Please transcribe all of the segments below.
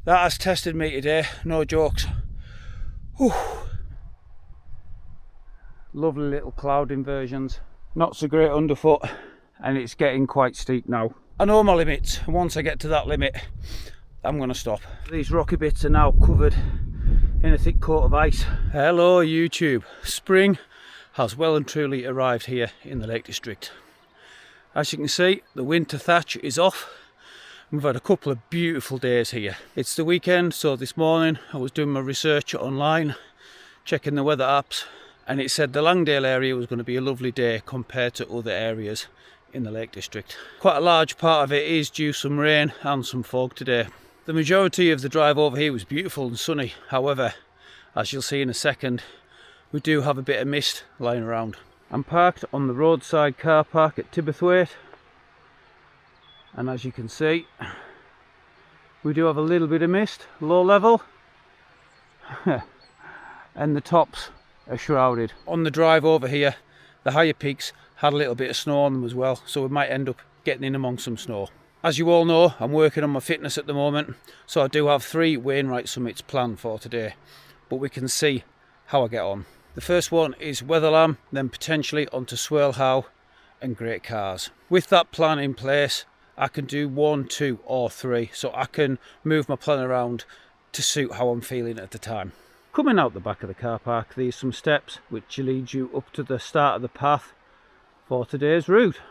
That has tested me today, no jokes. Whew. Lovely little cloud inversions. Not so great underfoot, and it's getting quite steep now. I know my limits, and once I get to that limit, I'm going to stop. These rocky bits are now covered in a thick coat of ice. Hello YouTube. Spring has well and truly arrived here in the Lake District. As you can see, the winter thatch is off. We've had a couple of beautiful days here. It's the weekend, so this morning I was doing my research online, checking the weather apps, and it said the Langdale area was going to be a lovely day compared to other areas in the Lake District. Quite a large part of it is due some rain and some fog today. The majority of the drive over here was beautiful and sunny. However, as you'll see in a second, we do have a bit of mist lying around. I'm parked on the roadside car park at Tiberthwaite, and as you can see, we do have a little bit of mist, low level, and the tops are shrouded. On the drive over here, the higher peaks had a little bit of snow on them as well, so we might end up getting in among some snow. As you all know, I'm working on my fitness at the moment, so I do have 3 Wainwright summits planned for today, but we can see how I get on. The first one is Wetherlam, then potentially onto Swirl and Great Cars. With that plan in place, I can do 1, 2 or 3, so I can move my plan around to suit how I'm feeling at the time. Coming out the back of the car park, there's some steps which lead you up to the start of the path for today's route.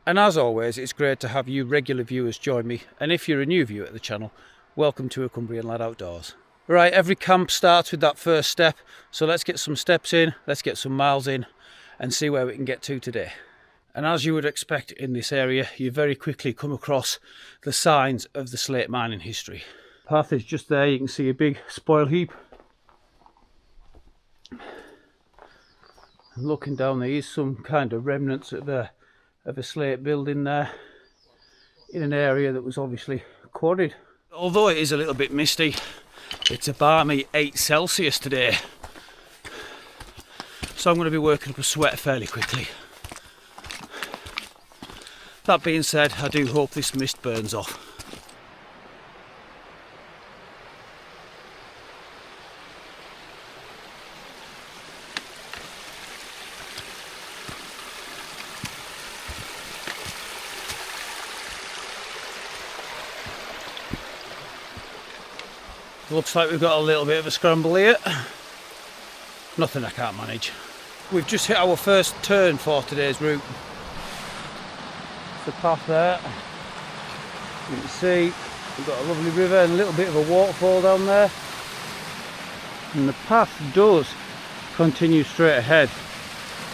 And as always, it's great to have you regular viewers join me, and if you're a new viewer at the channel, welcome to A Cumbrian Lad Outdoors. Right, every camp starts with that first step, so let's get some steps in, let's get some miles in and see where we can get to today. And as you would expect in this area, you very quickly come across the signs of the slate mining history. Path is just there, you can see a big spoil heap. And looking down, there is some kind of remnants of a slate building there in an area that was obviously quarried. Although it is a little bit misty, it's a balmy 8 Celsius today, so I'm going to be working up a sweat fairly quickly. That being said, I do hope this mist burns off. Looks like we've got a little bit of a scramble here. Nothing I can't manage. We've just hit our first turn for today's route. The path there. You can see we've got a lovely river and a little bit of a waterfall down there. And the path does continue straight ahead.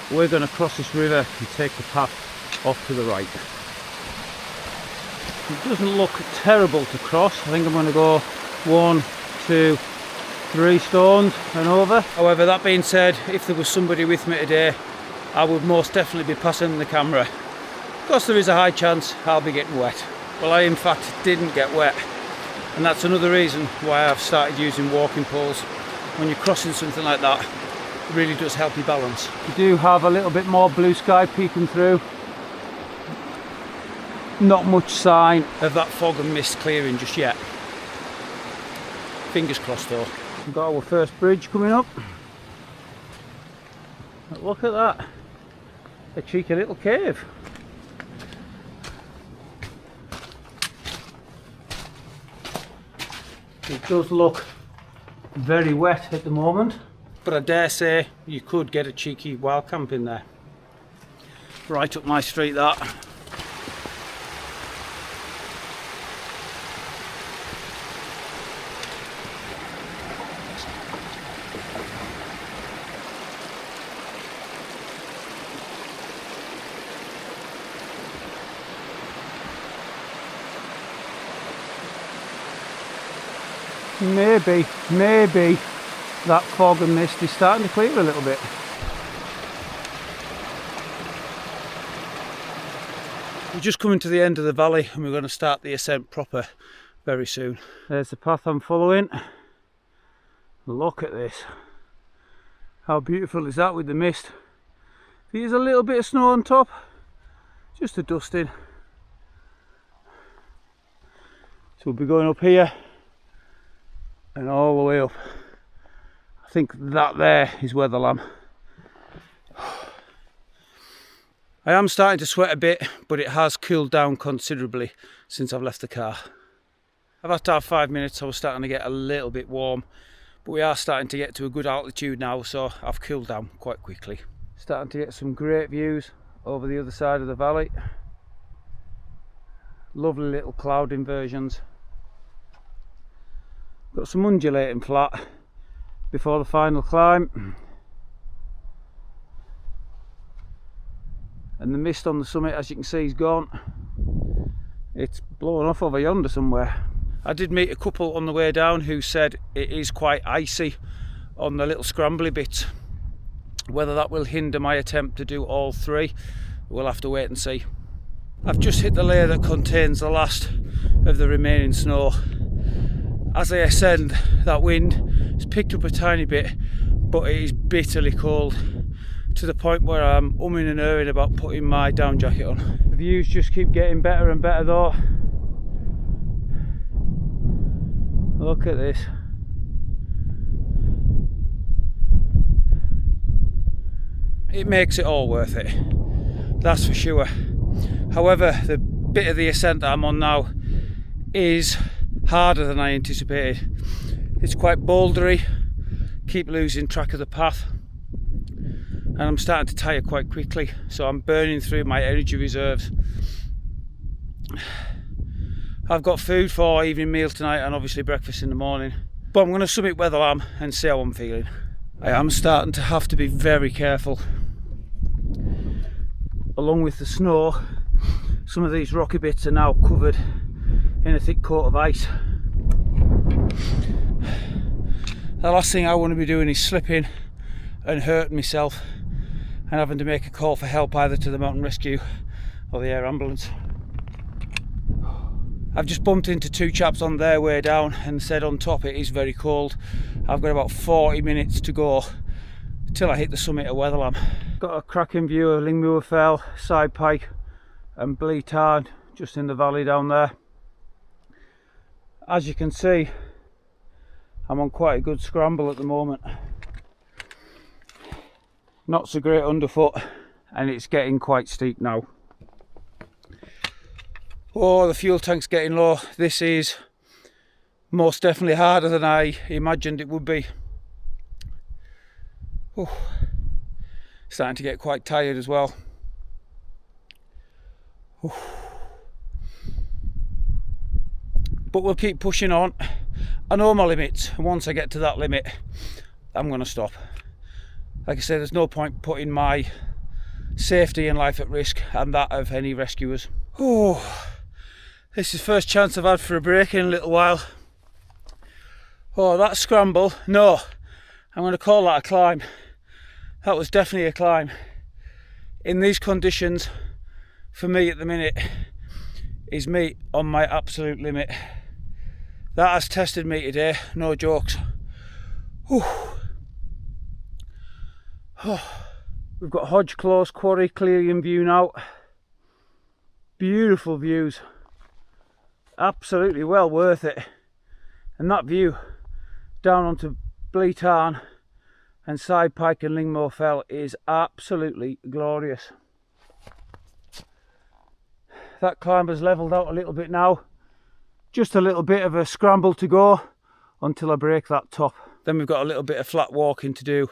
We're going to cross this river and take the path off to the right. It doesn't look terrible to cross. I think I'm going to go 1, 2, 3 stones and over. However, that being said, if there was somebody with me today, I would most definitely be passing the camera. Of course, there is a high chance I'll be getting wet. Well, I in fact didn't get wet, and that's another reason why I've started using walking poles. When you're crossing something like that, it really does help you balance. You do have a little bit more blue sky peeking through. Not much sign of that fog and mist clearing just yet. Fingers crossed though. We've got our first bridge coming up. But look at that. A cheeky little cave. It does look very wet at the moment, but I dare say you could get a cheeky wild camp in there. Right up my street that. Maybe that fog and mist is starting to clear a little bit. We're just coming to the end of the valley and we're going to start the ascent proper very soon. There's the path I'm following. Look at this. How beautiful is that with the mist? There's a little bit of snow on top, just a dusting. So we'll be going up here and all the way up. I think that there is Wetherlam. I am starting to sweat a bit, but it has cooled down considerably since I've left the car. I've had to have 5 minutes, so I was starting to get a little bit warm, but we are starting to get to a good altitude now, so I've cooled down quite quickly. Starting to get some great views over the other side of the valley. Lovely little cloud inversions. Got some undulating flat before the final climb. And the mist on the summit, as you can see, is gone. It's blowing off over yonder somewhere. I did meet a couple on the way down who said it is quite icy on the little scrambly bits. Whether that will hinder my attempt to do all three, we'll have to wait and see. I've just hit the layer that contains the last of the remaining snow. As I ascend, that wind has picked up a tiny bit, but it is bitterly cold, to the point where I'm umming and erring about putting my down jacket on. The views just keep getting better and better though. Look at this. It makes it all worth it, that's for sure. However, the bit of the ascent that I'm on now is harder than I anticipated. It's quite bouldery, keep losing track of the path, and I'm starting to tire quite quickly, so I'm burning through my energy reserves. I've got food for evening meal tonight and obviously breakfast in the morning, but I'm going to summit Wetherlam and see how I'm feeling. I am starting to have to be very careful. Along with the snow, some of these rocky bits are now covered in a thick coat of ice. The last thing I want to be doing is slipping and hurting myself and having to make a call for help either to the mountain rescue or the air ambulance. I've just bumped into two chaps on their way down and said on top it is very cold. I've got about 40 minutes to go till I hit the summit of Wetherlam. Got a cracking view of Langdale Fell, Side Pike and Blee Tarn just in the valley down there. As you can see, I'm on quite a good scramble at the moment. Not so great underfoot, and it's getting quite steep now. Oh, the fuel tank's getting low. This is most definitely harder than I imagined it would be. Oh, starting to get quite tired as well. Oh. But we'll keep pushing on. I know my limits, and once I get to that limit, I'm going to stop. Like I said, there's no point putting my safety and life at risk and that of any rescuers. Oh. This is the first chance I've had for a break in a little while. Oh, that scramble, no, I'm going to call that a climb. That was definitely a climb. In these conditions, for me at the minute, is me on my absolute limit. That has tested me today, no jokes. Whew. Oh. We've got Hodge Close Quarry clearly in view now. Beautiful views. Absolutely well worth it, and that view down onto Blee Tarn and Side Pike and Langdale Fell is absolutely glorious. That climb has levelled out a little bit now, just a little bit of a scramble to go until I break that top. Then we've got a little bit of flat walking to do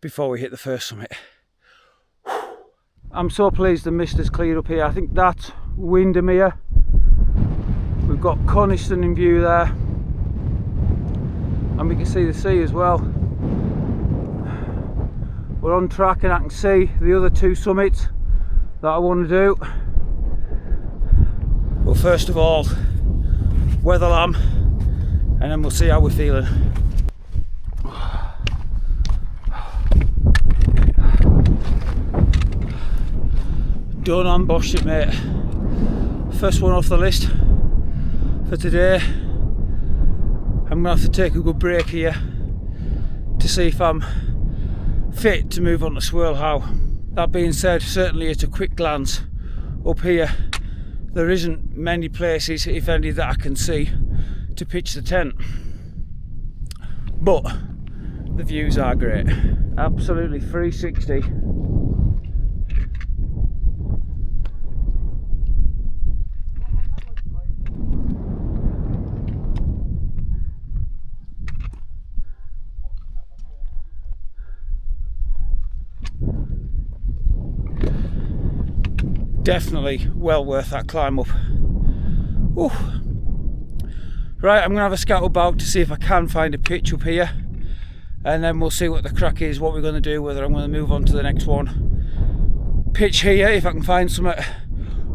before we hit the first summit. I'm so pleased the mist has cleared up here. I think that's Windermere. We've got Coniston in view there, and we can see the sea as well. We're on track, and I can see the other two summits that I want to do. Well, first of all, Wetherlam, and then we'll see how we're feeling. Done, ambushed it, mate. First one off the list for today. I'm gonna have to take a good break here to see if I'm fit to move on to Swirl how. That being said, certainly at a quick glance up here there isn't many places, if any, that I can see to pitch the tent. but the views are great. Absolutely 360. Definitely well worth that climb up. Ooh. Right, I'm gonna have a scout about to see if I can find a pitch up here, and then we'll see what the crack is, what we're gonna do, whether I'm gonna move on to the next one, pitch here if I can find something,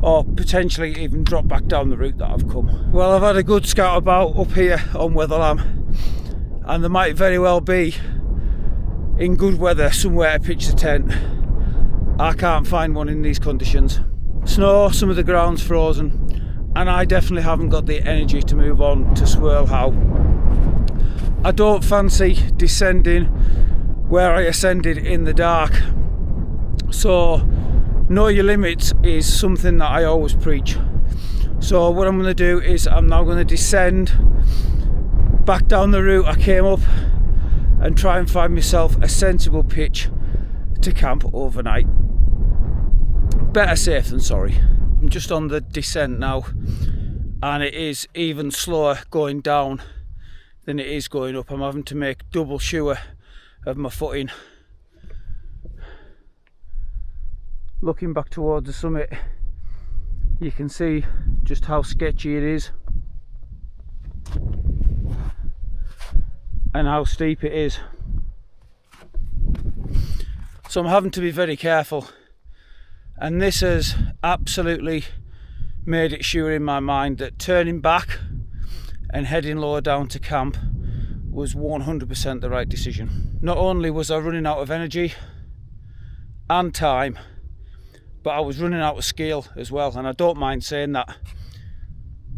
or potentially even drop back down the route that I've come. Well, I've had a good scout about up here on Wetherlam, and there might very well be, in good weather, somewhere to pitch the tent. I can't find one in these conditions. Snow, some of the ground's frozen, and I definitely haven't got the energy to move on to Swirl How. I don't fancy descending where I ascended in the dark, so know your limits is something that I always preach. So what I'm going to do is I'm now going to descend back down the route I came up and try and find myself a sensible pitch to camp overnight. Better safe than sorry. I'm just on the descent now, and it is even slower going down than it is going up. I'm having to make double sure of my footing. Looking back towards the summit, you can see just how sketchy it is and how steep it is. So I'm having to be very careful, and this has absolutely made it sure in my mind that turning back and heading lower down to camp was 100% the right decision. Not only was I running out of energy and time, but I was running out of skill as well, and I don't mind saying that.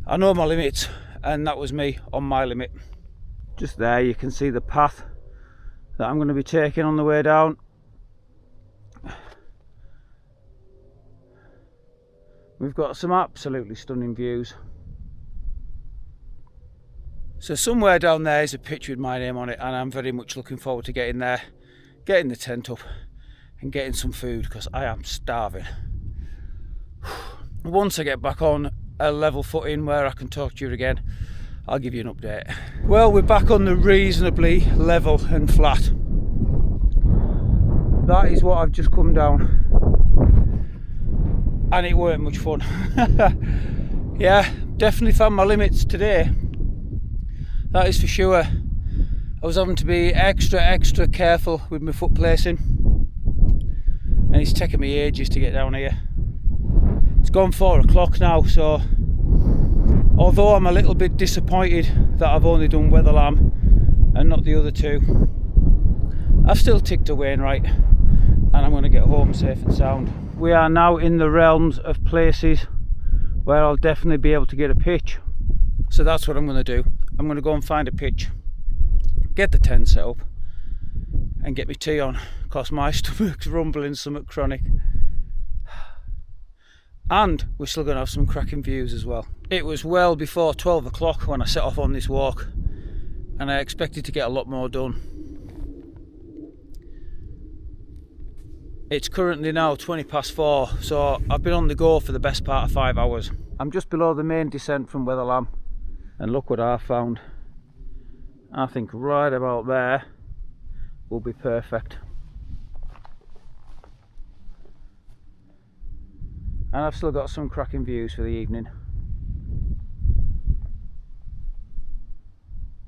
I know my limits, and that was me on my limit. Just there you can see the path that I'm going to be taking on the way down. We've got some absolutely stunning views. So somewhere down there is a pitch with my name on it, and I'm very much looking forward to getting there, getting the tent up and getting some food, because I am starving. Once I get back on a level footing where I can talk to you again, I'll give you an update. Well, we're back on the reasonably level and flat. That is what I've just come down, and it weren't much fun. Yeah, definitely found my limits today, that is for sure. I was having to be extra careful with my foot placing, and it's taken me ages to get down here. It's gone 4 o'clock now, so although I'm a little bit disappointed that I've only done Wetherlam and not the other two, I've still ticked away and right, and I'm going to get home safe and sound. We are now in the realms of places where I'll definitely be able to get a pitch. So that's what I'm going to do. I'm going to go and find a pitch, get the tent set up, and get my tea on, because my stomach's rumbling something chronic. And we're still going to have some cracking views as well. It was well before 12 o'clock when I set off on this walk, and I expected to get a lot more done. It's currently now 20 past 4, so I've been on the go for the best part of 5 hours. I'm just below the main descent from Wetherlam, and look what I found. I think right about there will be perfect. And I've still got some cracking views for the evening.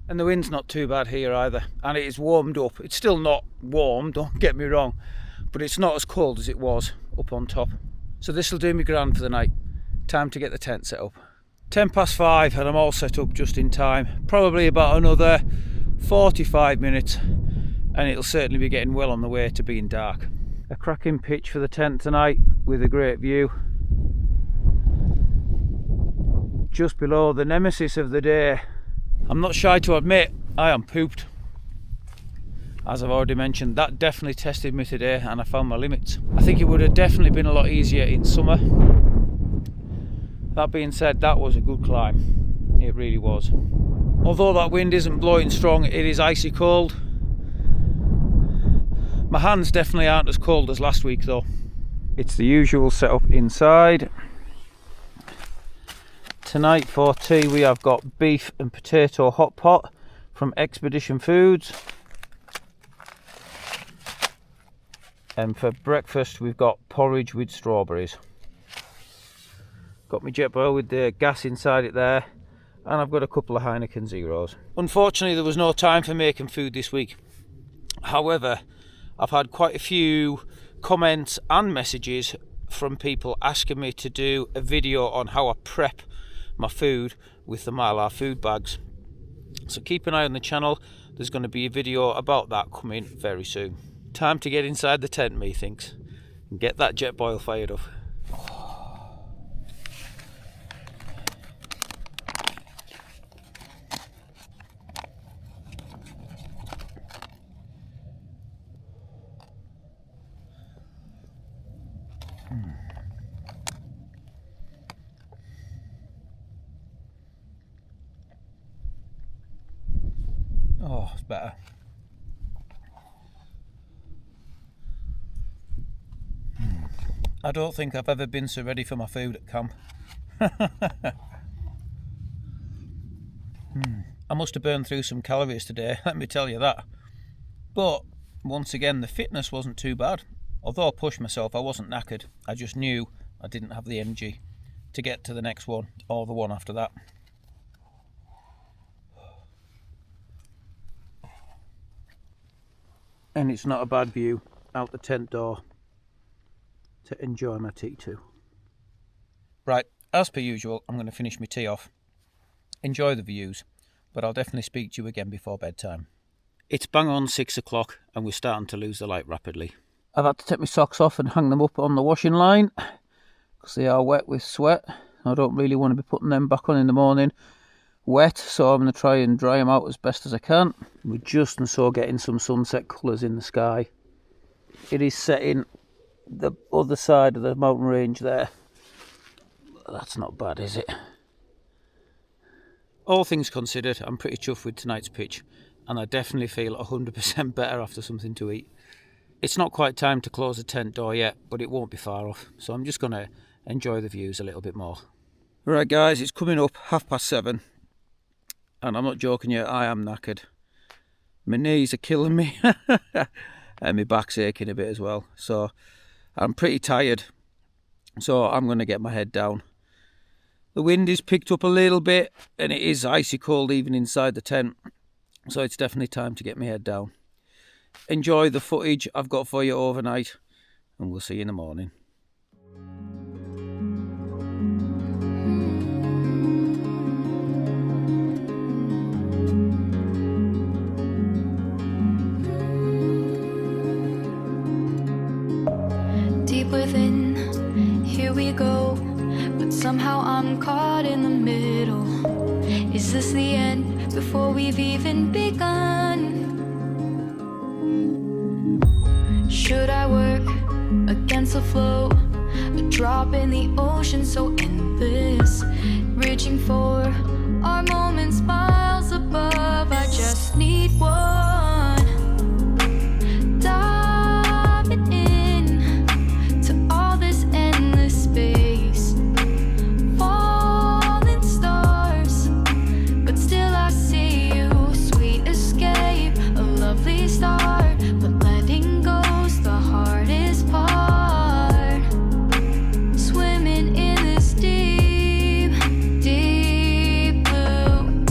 And the wind's not too bad here either, and it is warmed up. It's still not warm, don't get me wrong, but it's not as cold as it was up on top. So this will do me grand for the night. Time to get the tent set up. 10 past 5 and I'm all set up just in time. Probably about another 45 minutes and it'll certainly be getting well on the way to being dark. A cracking pitch for the tent tonight with a great view. Just below the nemesis of the day. I'm not shy to admit I am pooped. As I've already mentioned, that definitely tested me today and I found my limits. I think it would have definitely been a lot easier in summer. That being said, that was a good climb. It really was. Although that wind isn't blowing strong, it is icy cold. My hands definitely aren't as cold as last week though. It's the usual setup inside. Tonight for tea we have got beef and potato hot pot from Expedition Foods. And for breakfast we've got porridge with strawberries. Got my jet boil with the gas inside it there, and I've got a couple of Heineken Zeros. Unfortunately there was no time for making food this week. However, I've had quite a few comments and messages from people asking me to do a video on how I prep my food with the Mylar food bags. So keep an eye on the channel, there's going to be a video about that coming very soon. Time to get inside the tent, methinks, and get that jet boil fired up. Oh, it's better. I don't think I've ever been so ready for my food at camp. I must have burned through some calories today, let me tell you that. But once again, the fitness wasn't too bad. Although I pushed myself, I wasn't knackered. I just knew I didn't have the energy to get to the next one or the one after that. And it's not a bad view out the tent door to enjoy my tea too. Right, as per usual, I'm going to finish my tea off. Enjoy the views, but I'll definitely speak to you again before bedtime. It's bang on 6 o'clock and we're starting to lose the light rapidly. I've had to take my socks off and hang them up on the washing line because they are wet with sweat. I don't really want to be putting them back on in the morning wet, so I'm going to try and dry them out as best as I can. We're just and so getting some sunset colours in the sky. It is setting the other side of the mountain range there. That's not bad, is it? All things considered, I'm pretty chuffed with tonight's pitch, and I definitely feel 100% better after something to eat. It's not quite time to close the tent door yet, but it won't be far off, so I'm just going to enjoy the views a little bit more. Right guys, it's coming up 7:30, and I'm not joking you, I am knackered. My knees are killing me, and my back's aching a bit as well, so I'm pretty tired, so I'm going to get my head down. The wind is picked up a little bit and it is icy cold even inside the tent, so it's definitely time to get my head down. Enjoy the footage I've got for you overnight, and we'll see you in the morning. Deep within, here we go, but somehow I'm caught in the middle. Is this the end before we've even begun? Should I work against the flow, a drop in the ocean so endless, reaching for our moments miles above? I just need one, diving in to all this endless space, falling stars, but still I see you, sweet escape, a lovely start, but letting go's the hardest part, swimming in this deep, deep blue.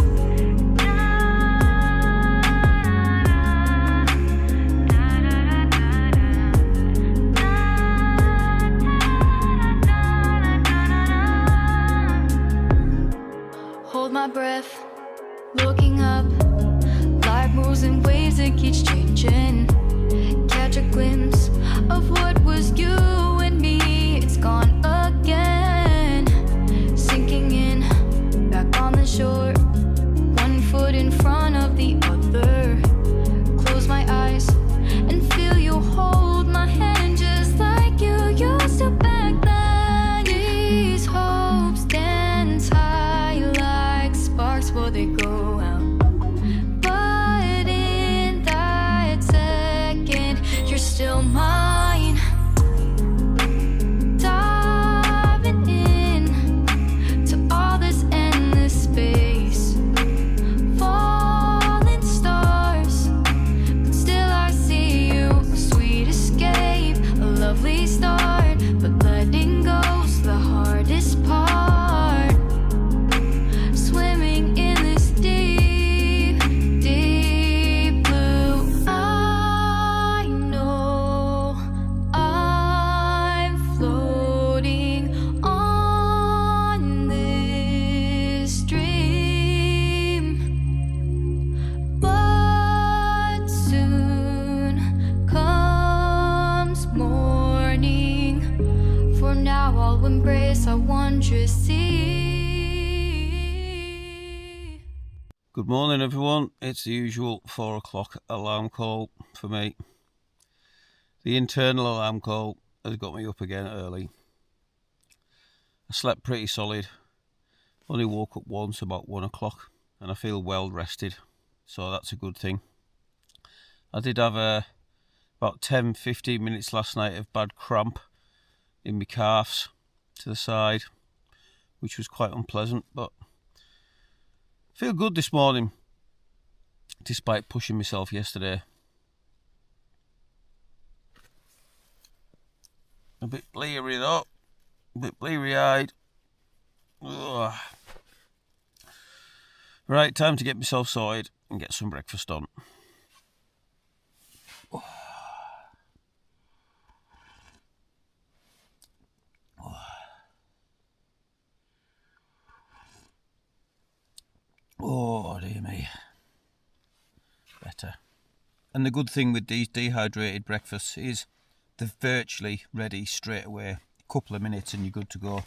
wondrous sea. Good morning everyone, it's the usual 4 o'clock alarm call for me. The internal alarm call has got me up again early. I slept pretty solid, only woke up once about 1 o'clock and I feel well rested, so that's a good thing. I did have about 10-15 minutes last night of bad cramp in my calves to the side, which was quite unpleasant, but I feel good this morning despite pushing myself yesterday. A bit bleary though, a bit bleary eyed. Right, time to get myself sorted and get some breakfast on. Oh dear me. Better. And the good thing with these dehydrated breakfasts is they're virtually ready straight away. A couple of minutes and you're good to go.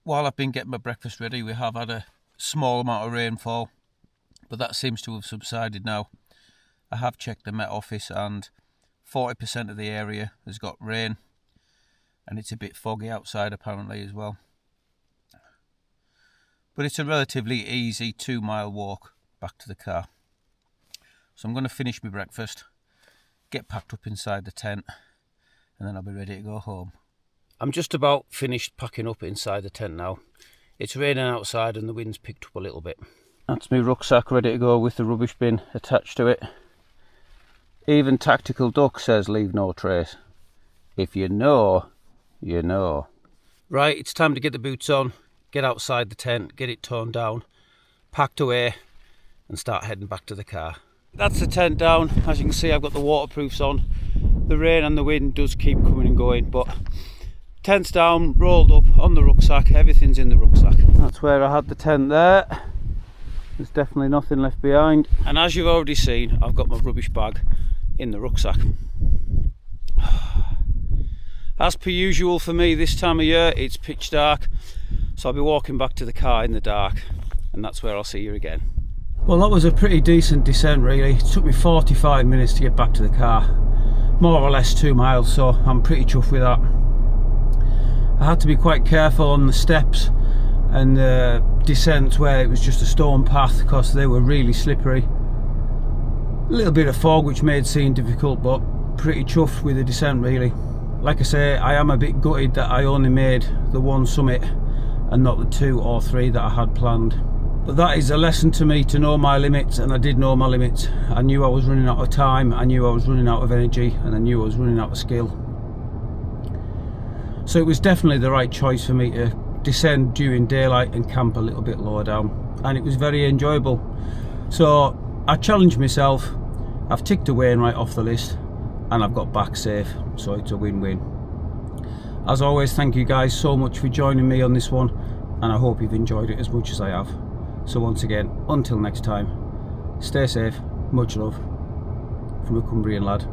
While I've been getting my breakfast ready, we have had a small amount of rainfall, but that seems to have subsided now. I have checked the Met Office and 40% of the area has got rain, and it's a bit foggy outside apparently as well. But it's a relatively easy 2-mile walk back to the car. So I'm going to finish my breakfast, get packed up inside the tent, and then I'll be ready to go home. I'm just about finished packing up inside the tent now. It's raining outside and the wind's picked up a little bit. That's my rucksack ready to go with the rubbish bin attached to it. Even Tactical Duck says leave no trace. If you know, you know. Right, it's time to get the boots on, get outside the tent, get it torn down, packed away and start heading back to the car. That's the tent down. As you can see, I've got the waterproofs on. The rain and the wind does keep coming and going, but tent's down, rolled up on the rucksack, everything's in the rucksack. That's where I had the tent there. There's definitely nothing left behind. And as you've already seen, I've got my rubbish bag in the rucksack. As per usual for me this time of year, it's pitch dark, so I'll be walking back to the car in the dark, and that's where I'll see you again. Well, that was a pretty decent descent really. It took me 45 minutes to get back to the car. More or less 2 miles, so I'm pretty chuffed with that. I had to be quite careful on the steps and the descents where it was just a stone path because they were really slippery. A little bit of fog which made seeing difficult, but pretty chuffed with the descent really. Like I say, I am a bit gutted that I only made the one summit and not the 2 or 3 that I had planned. But that is a lesson to me to know my limits, and I did know my limits. I knew I was running out of time, I knew I was running out of energy, and I knew I was running out of skill. So it was definitely the right choice for me to descend during daylight and camp a little bit lower down, and it was very enjoyable. So I challenged myself, I've ticked a Wainwright off the list, and I've got back safe, so it's a win-win. As always, thank you guys so much for joining me on this one, and I hope you've enjoyed it as much as I have. So once again, until next time, stay safe, much love from a Cumbrian lad.